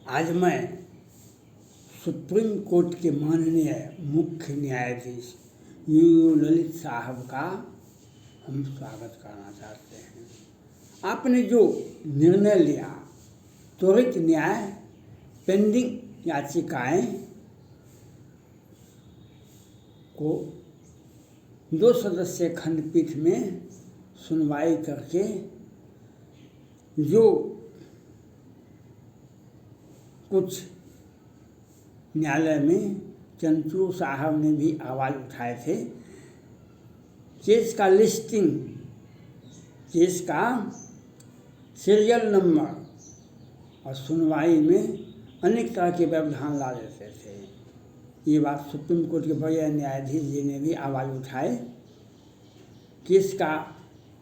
आज मैं supreme court के माननीय मुख्य न्यायाधीश यू ललित साहब का हम स्वागत करना चाहते हैं। आपने जो निर्णय लिया, त्वरित न्याय, पेंडिंग याचिकाएं को 2 सदस्यीय खंडपीठ में सुनवाई करके जो कुछ न्यायालय में चंद्रचूड़ साहब ने भी आवाज़ उठाए थे, केस का लिस्टिंग, केस का सीरियल नंबर और सुनवाई में अनेक तरह के व्यवधान ला देते थे। ये बात सुप्रीम कोर्ट के बड़े न्यायाधीश जी ने भी आवाज़ उठाए। केस का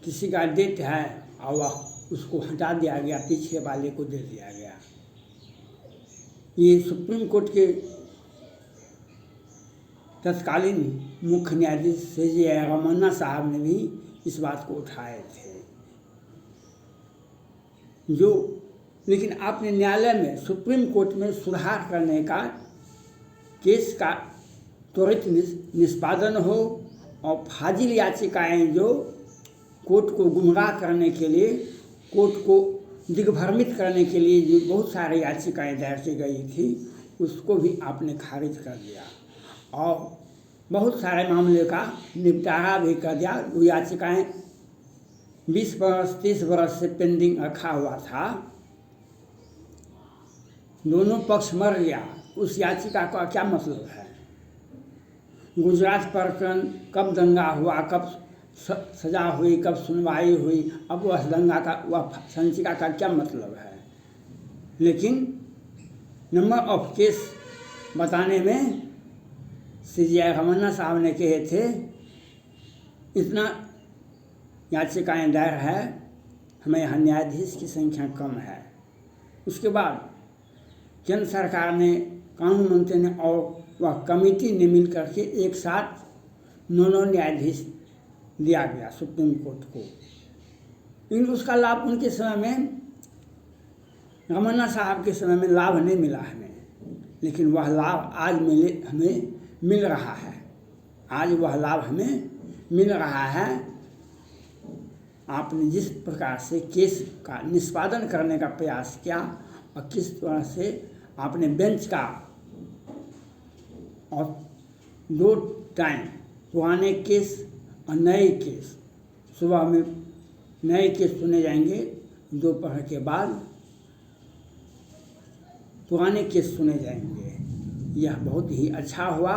किसी का डेट है और वह उसको हटा दिया गया, पीछे वाले को दे दिया गया। ये सुप्रीम कोर्ट के तत्कालीन मुख्य न्यायाधीश C.J. रमन्ना साहब ने भी इस बात को उठाए थे। लेकिन आपने न्यायालय में, सुप्रीम कोर्ट में सुधार करने का, केस का त्वरित निष्पादन हो और फाजिल याचिकाएं जो कोर्ट को गुमराह करने के लिए, कोर्ट को दिग्भ्रमित करने के लिए जो बहुत सारी याचिकाएं दायर की गई थी, उसको भी आपने खारिज कर दिया और बहुत सारे मामले का निपटारा भी कर दिया। वो याचिकाएं 20 बरस 30 बरस से पेंडिंग रखा हुआ था, दोनों पक्ष मर गया। उस याचिका का क्या मतलब है? गुजरात प्रकरण कब दंगा हुआ, कब सजा हुई, कब सुनवाई हुई, अब वह दंगा का, वह संचिका का क्या मतलब है? लेकिन नंबर ऑफ केस बताने में C.J. रमन्ना साहब ने कहे थे, इतना याचिकाएं दायर है, हमें यहाँ न्यायाधीश की संख्या कम है। उसके बाद केंद्र सरकार ने, कानून मंत्री ने और वह कमेटी ने मिल करके एक साथ 9 न्यायाधीश दिया गया सुप्रीम कोर्ट को। लेकिन उसका लाभ उनके समय में, रमन्ना साहब के समय में लाभ नहीं मिला हमें, लेकिन वह लाभ आज हमें मिल रहा है। आज वह लाभ हमें मिल रहा है। आपने जिस प्रकार से केस का निष्पादन करने का प्रयास किया और किस तरह से आपने बेंच का और 2 टाइम पुराने केस और नए केस, सुबह में नए केस सुने जाएंगे, दोपहर के बाद पुराने केस सुने जाएंगे। यह बहुत ही अच्छा हुआ।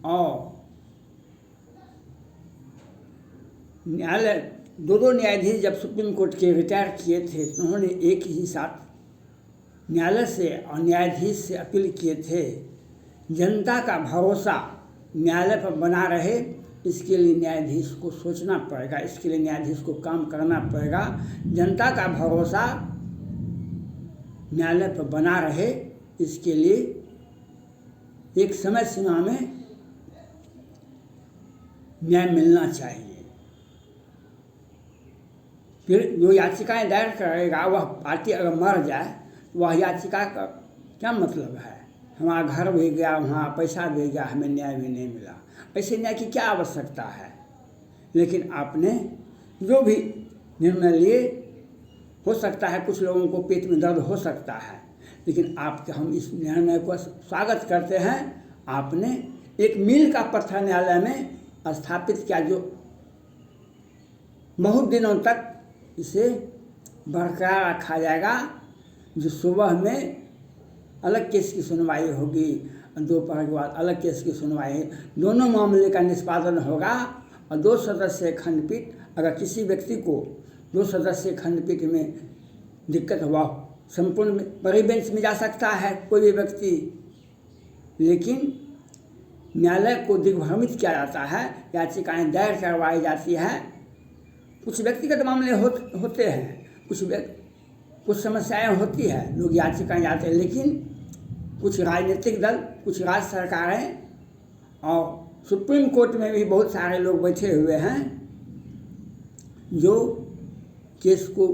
और न्यायालय, 2 न्यायाधीश जब सुप्रीम कोर्ट के रिटायर किए थे तो उन्होंने एक ही साथ न्यायालय से और न्यायाधीश से अपील किए थे, जनता का भरोसा न्यायालय पर बना रहे, इसके लिए न्यायाधीश को सोचना पड़ेगा, इसके लिए न्यायाधीश को काम करना पड़ेगा। जनता का भरोसा न्यायालय पर बना रहे, इसके लिए एक समय सीमा में न्याय मिलना चाहिए। फिर जो याचिकाएं दायर करेगा, वह पार्टी अगर मर जाए, वह याचिका का क्या मतलब है? हमारा घर भी गया, वहाँ पैसा भी गया, हमें न्याय भी नहीं मिला। ऐसे न्याय की क्या आवश्यकता है? लेकिन आपने जो भी निर्णय लिए, हो सकता है कुछ लोगों को पेट में दर्द हो सकता है, लेकिन हम इस निर्णय को स्वागत करते हैं। आपने एक मील का पत्थर न्यायालय में स्थापित किया, जो बहुत दिनों तक इसे बरकरार रखा जाएगा। जो सुबह में अलग केस की सुनवाई होगी, दोपहर के बाद अलग केस की सुनवाई, दोनों मामले का निष्पादन होगा। और 2 सदस्यीय खंडपीठ, अगर किसी व्यक्ति को 2 सदस्यीय खंडपीठ में दिक्कत हुआ, संपूर्ण बड़ी बेंच में जा सकता है कोई भी व्यक्ति, लेकिन न्यायालय को दिग्भ्रमित किया जाता है, याचिकाएं दायर करवाई जाती है। कुछ व्यक्तिगत मामले होते हैं, कुछ समस्याएं होती है, लोग याचिकाएं जाते हैं, लेकिन कुछ राजनीतिक दल, कुछ राज्य सरकारें और सुप्रीम कोर्ट में भी बहुत सारे लोग बैठे हुए हैं जो केस को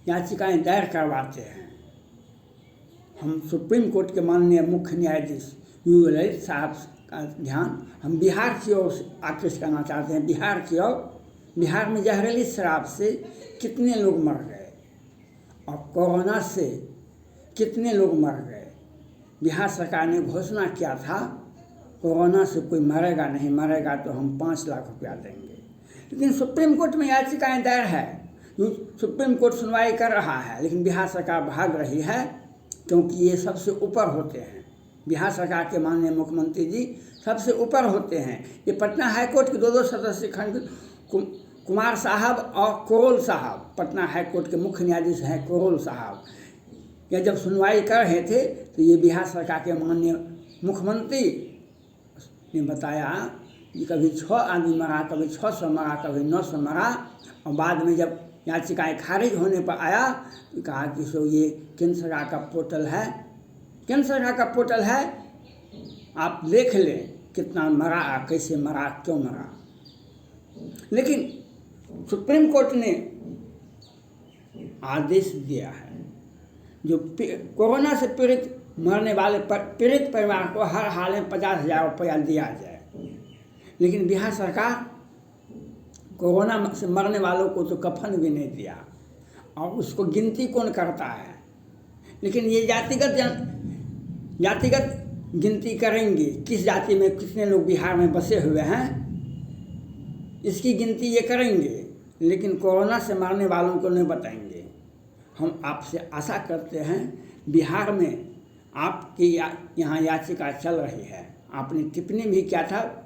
याचिकाएं दायर करवाते हैं। हम सुप्रीम कोर्ट के माननीय मुख्य न्यायाधीश यू ललित साहब का ध्यान हम बिहार की ओर आकृष्ट करना चाहते हैं। बिहार की ओर, बिहार में जहरीली शराब से कितने लोग मर गए और कोरोना से कितने लोग मर गए। बिहार सरकार ने घोषणा किया था कोरोना से कोई मरेगा नहीं, मरेगा तो हम 5 लाख रुपया देंगे। लेकिन सुप्रीम कोर्ट में याचिकाएं दायर है, सुप्रीम कोर्ट सुनवाई कर रहा है, लेकिन बिहार सरकार भाग रही है क्योंकि ये सबसे ऊपर होते हैं। बिहार सरकार के माननीय मुख्यमंत्री जी सबसे ऊपर होते हैं। ये पटना हाईकोर्ट के 2 सदस्य खंड कुमार साहब और कोरोल साहब, पटना हाईकोर्ट के मुख्य न्यायाधीश हैं कोरोल साहब, ये जब सुनवाई कर रहे थे तो ये बिहार सरकार के माननीय मुख्यमंत्री ने बताया कि कभी 6 आदमी मरा, कभी 600 मरा, कभी 900 मरा। और बाद में जब याचिकाएं खारिज होने पर आया तो कहा कि सो ये केंद्र सरकार का पोर्टल है, केंद्र सरकार का पोर्टल है, आप देख लें कितना मरा, कैसे मरा, क्यों मरा। लेकिन सुप्रीम कोर्ट ने आदेश दिया है जो कोरोना से पीड़ित मरने वाले पीड़ित परिवार को हर हाल में 50,000 रुपया दिया जाए। लेकिन बिहार सरकार कोरोना से मरने वालों को तो कफन भी नहीं दिया और उसको गिनती कौन करता है। लेकिन ये जातिगत गिनती करेंगे, किस जाति में कितने लोग बिहार में बसे हुए हैं, इसकी गिनती ये करेंगे, लेकिन कोरोना से मरने वालों को नहीं बताएंगे। हम आपसे आशा करते हैं, बिहार में आपकी यहाँ याचिका चल रही है, आपने टिप्पणी भी किया था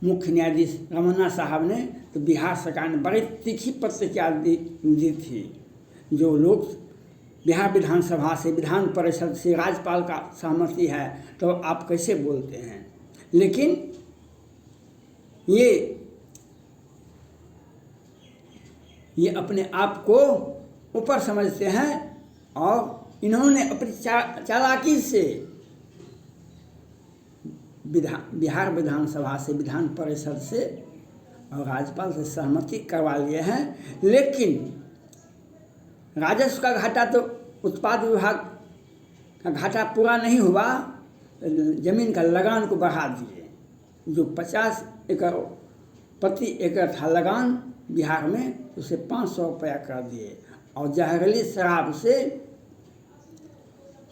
मुख्य न्यायाधीश रमन्ना साहब ने, तो बिहार सरकार ने बड़ी तीखी प्रतिक्रिया दी थी। जो लोग बिहार विधानसभा से, विधान परिषद से, राज्यपाल का सहमति है तो आप कैसे बोलते हैं। लेकिन ये अपने आप को ऊपर समझते हैं और इन्होंने अपनी चालाकी से बिहार विधानसभा से, विधान परिषद से और राज्यपाल से सहमति करवा लिए हैं। लेकिन राजस्व का घाटा तो उत्पाद विभाग का घाटा पूरा नहीं हुआ, जमीन का लगान को बढ़ा दिए। जो 50 एकड़ प्रति एकड़ था लगान बिहार में, उसे 500 रुपया कर दिए। और जहरीली शराब से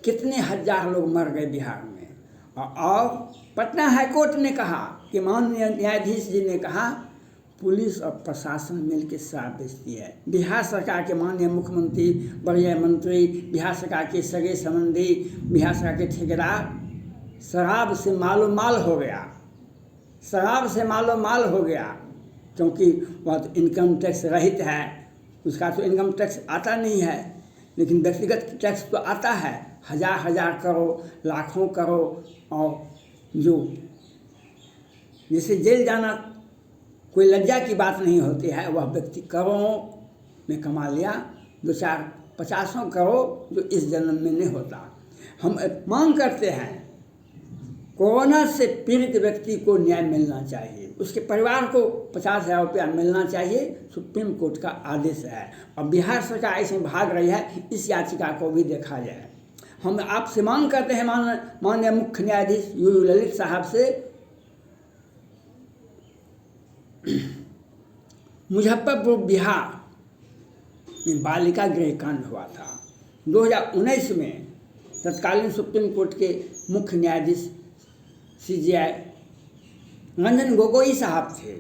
कितने हजार लोग मर गए बिहार में। और पटना हाईकोर्ट ने कहा कि माननीय न्यायाधीश जी ने कहा पुलिस और प्रशासन मिलकर शराब बेचती है। बिहार सरकार के माननीय मुख्यमंत्री, वरीय मंत्री, बिहार सरकार के सगे संबंधी, बिहार सरकार के ठेकेदार शराब से मालो माल हो गया, शराब से मालो माल हो गया। क्योंकि वह तो इनकम टैक्स रहित है, उसका तो इनकम टैक्स आता नहीं है। लेकिन व्यक्तिगत टैक्स तो आता है, हजार करोड़, लाखों करोड़। और जो जैसे जेल जाना कोई लज्जा की बात नहीं होती है, वह व्यक्ति करोड़ों में कमा लिया, 2-4-50 करोड़ जो इस जन्म में नहीं होता। हम मांग करते हैं कोरोना से पीड़ित व्यक्ति को न्याय मिलना चाहिए, उसके परिवार को 50,000 रुपया मिलना चाहिए। सुप्रीम कोर्ट का आदेश है और बिहार सरकार ऐसे भाग रही है, इस याचिका को भी देखा जाए। हम आपसे मांग करते हैं माननीय मुख्य न्यायाधीश यू ललित साहब से, मुजफ्फरपुर बिहार में बालिका गृह कांड हुआ था 2019 में। तत्कालीन सुप्रीम कोर्ट के मुख्य न्यायाधीश CJI रंजन गोगोई साहब थे।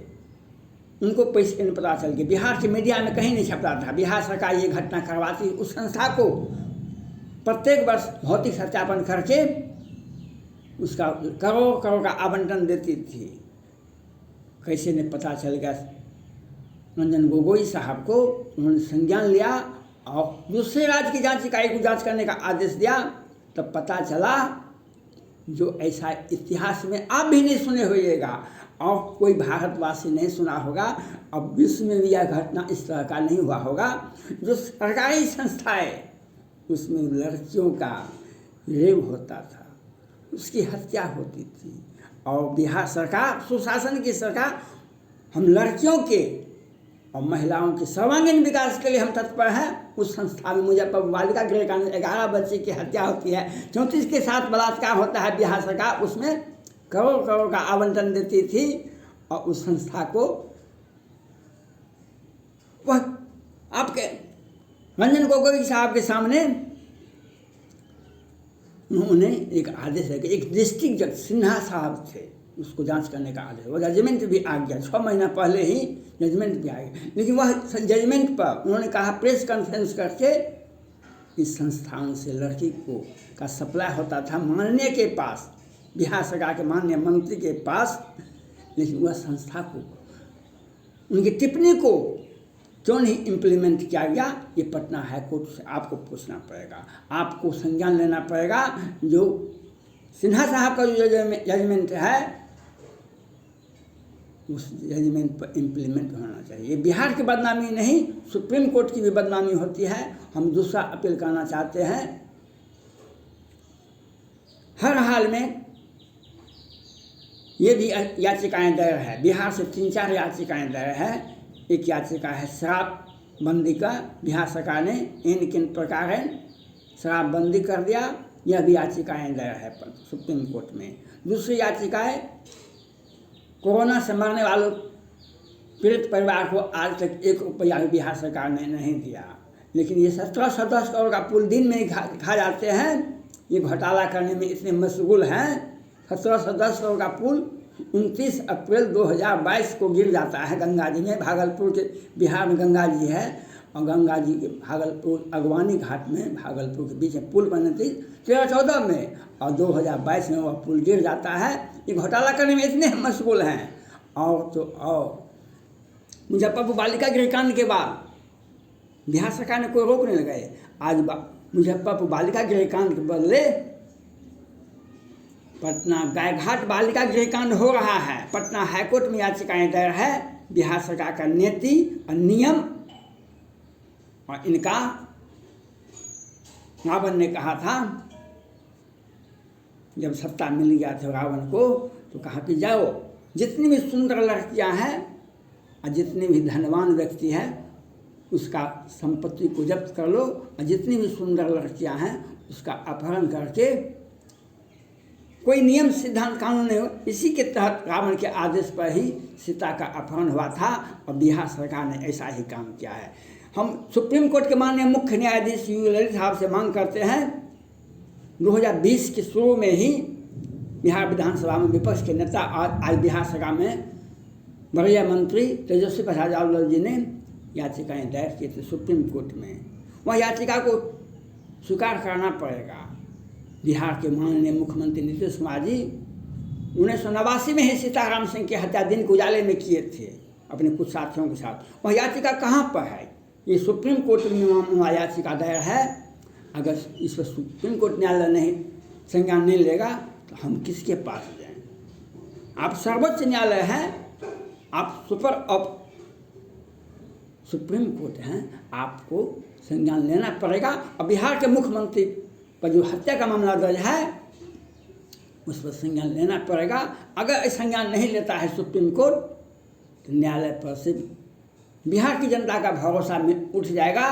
उनको पैसे नहीं पता चल गया, बिहार के मीडिया में कहीं नहीं छपता था। बिहार सरकार ये घटना करवाती, उस संस्था को प्रत्येक वर्ष भौतिक सत्यापन करके उसका करोड़ का आवंटन देती थी। कैसे ने पता चल गया रंजन गोगोई साहब को, उन्होंने संज्ञान लिया और दूसरे राज्य की जांच इकाई को जांच करने का आदेश दिया। तब पता चला जो ऐसा इतिहास में आप भी नहीं सुने होइएगा और कोई भारतवासी नहीं सुना होगा, अब विश्व में भी यह घटना इस तरह का नहीं हुआ होगा। जो सरकारी संस्थाएं, उसमें लड़कियों का रेप होता था, उसकी हत्या होती थी। और बिहार सरकार, सुशासन की सरकार, हम लड़कियों के और महिलाओं के सर्वांगीण विकास के लिए हम तत्पर हैं। उस संस्था में मुजफ्फरपुर बालिका गृह कांड में 11 बच्चे की हत्या होती है, 34 के साथ बलात्कार होता है, बिहार सरकार उसमें करोड़ करोड़ का आवंटन देती थी। और उस संस्था को वह आपके रंजन गोगोई साहब के सामने उन्होंने एक आदेश है कि एक डिस्ट्रिक्ट जज सिन्हा साहब थे, उसको जांच करने का आदेश, वो जजमेंट भी आ गया, 6 महीना पहले ही जजमेंट भी आ गया। लेकिन वह जजमेंट पर उन्होंने कहा प्रेस कॉन्फ्रेंस करके इस संस्थाओं से लड़की को का सप्लाई होता था माननीय के पास, बिहार सरकार के माननीय मंत्री के पास, लेकिन वह संस्था को उनकी टिप्पणी को क्यों नहीं इम्प्लीमेंट किया गया, ये पटना हाई कोर्ट से आपको पूछना पड़ेगा, आपको संज्ञान लेना पड़ेगा। जो सिन्हा साहब का जो जजमेंट है उस जजमेंट पर इम्प्लीमेंट होना चाहिए। बिहार की बदनामी नहीं, सुप्रीम कोर्ट की भी बदनामी होती है। हम दूसरा अपील करना चाहते हैं, हर हाल में ये भी याचिकाएं दायर है, बिहार से 3-4 याचिकाएं दायर है। एक याचिका है शराबबंदी का, बिहार सरकार ने इन किन प्रकार शराबबंदी कर दिया, यह भी याचिकाएं दायर है सुप्रीम कोर्ट में। दूसरी याचिका है कोरोना से मरने वालों पीड़ित परिवार को आज तक 1 रुपया भी बिहार सरकार ने नहीं दिया, लेकिन ये 1710 करोड़ का पुल दिन में खा जाते हैं। ये घोटाला करने में इतने मशगूल हैं। 1710 करोड़ का पुल 29 अप्रैल 2022 को गिर जाता है गंगा जी में। भागलपुर के बिहार में गंगा जी है और गंगा जी के भागलपुर अगवानी घाट में भागलपुर के बीच में पुल बनी थी 13-14 में, और 2022 में वह पुल गिर जाता है। ये घोटाला करने में इतने मशगूल हैं। और तो और मुजफ्फरपुर बालिका गृह कांड के बाद बिहार सरकार ने कोई रोक नहीं लगाए। आज मुजफ्फरपुर बालिका गृह कांड के बदले पटना गायघाट बालिका गृह कांड हो रहा है। पटना हाईकोर्ट में याचिकाएं दायर है। बिहार सरकार का नीति और नियम और इनका, रावण ने कहा था जब सत्ता मिल गया था रावण को, तो कहा कि जाओ जितनी भी सुंदर लड़कियां हैं और जितने भी धनवान व्यक्ति है उसका संपत्ति को जब्त कर लो, और जितनी भी सुंदर लड़कियां हैं उसका अपहरण करके, कोई नियम सिद्धांत कानून नहीं हो। इसी के तहत रावण के आदेश पर ही सीता का अपहरण हुआ था और बिहार सरकार ने ऐसा ही काम किया है। हम सुप्रीम कोर्ट के माननीय मुख्य न्यायाधीश यू ललित साहब से मांग करते हैं, 2020 के शुरू में ही बिहार विधानसभा में विपक्ष के नेता और आज बिहार सरकार में वरीय मंत्री तेजस्वी प्रसाद यादव जी ने याचिकाएं दायर की थी सुप्रीम कोर्ट में। वह याचिका को स्वीकार करना पड़ेगा। बिहार के माननीय मुख्यमंत्री नीतीश कुमार जी 1989 में ही सीताराम सिंह की हत्या दिन के उजाले में किए थे अपने कुछ साथियों के साथ। वह याचिका कहाँ पर है? ये सुप्रीम कोर्ट में याचिका दायर है। अगर इस पर सुप्रीम कोर्ट न्यायालय नहीं संज्ञान नहीं लेगा तो हम किसके पास जाएं? आप सर्वोच्च न्यायालय हैं, आप सुप्रीम कोर्ट हैं, आपको संज्ञान लेना पड़ेगा। और बिहार के मुख्यमंत्री पर जो हत्या का मामला दर्ज है उस पर संज्ञान लेना पड़ेगा। अगर संज्ञान नहीं लेता है सुप्रीम कोर्ट तो न्यायालय पर से बिहार की जनता का भरोसा में उठ जाएगा।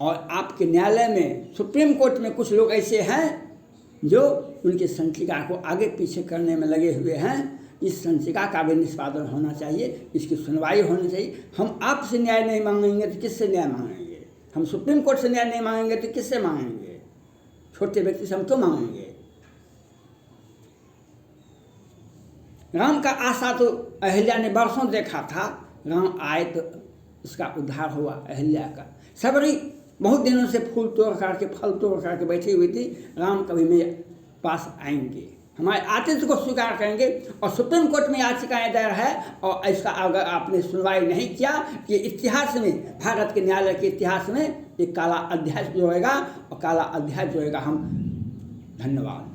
और आपके न्यायालय में, सुप्रीम कोर्ट में कुछ लोग ऐसे हैं जो उनकी संचिका को आगे पीछे करने में लगे हुए हैं। इस संचिका का भी निष्पादन होना चाहिए, इसकी सुनवाई होनी चाहिए। हम आपसे न्याय नहीं मांगेंगे तो किससे न्याय मांगेंगे? हम सुप्रीम कोर्ट से न्याय नहीं मांगेंगे तो किससे मांगेंगे? छोटे व्यक्ति से हम क्यों मांगेंगे? राम का आशा तो अहिल्या ने बरसों देखा था, राम आए तो उसका उद्धार हुआ अहिल्या का। सबरी बहुत दिनों से फूल तोड़ करके, फल तोड़ करके बैठी हुई थी, राम कभी मेरे पास आएंगे, हमारे आतिथ्य को स्वीकार करेंगे। और सुप्रीम कोर्ट में याचिकाएं दायर है और ऐसा अगर आपने सुनवाई नहीं किया कि इतिहास में, भारत के न्यायालय के इतिहास में एक काला अध्याय जो होगा और काला अध्याय जो होगा हम। धन्यवाद।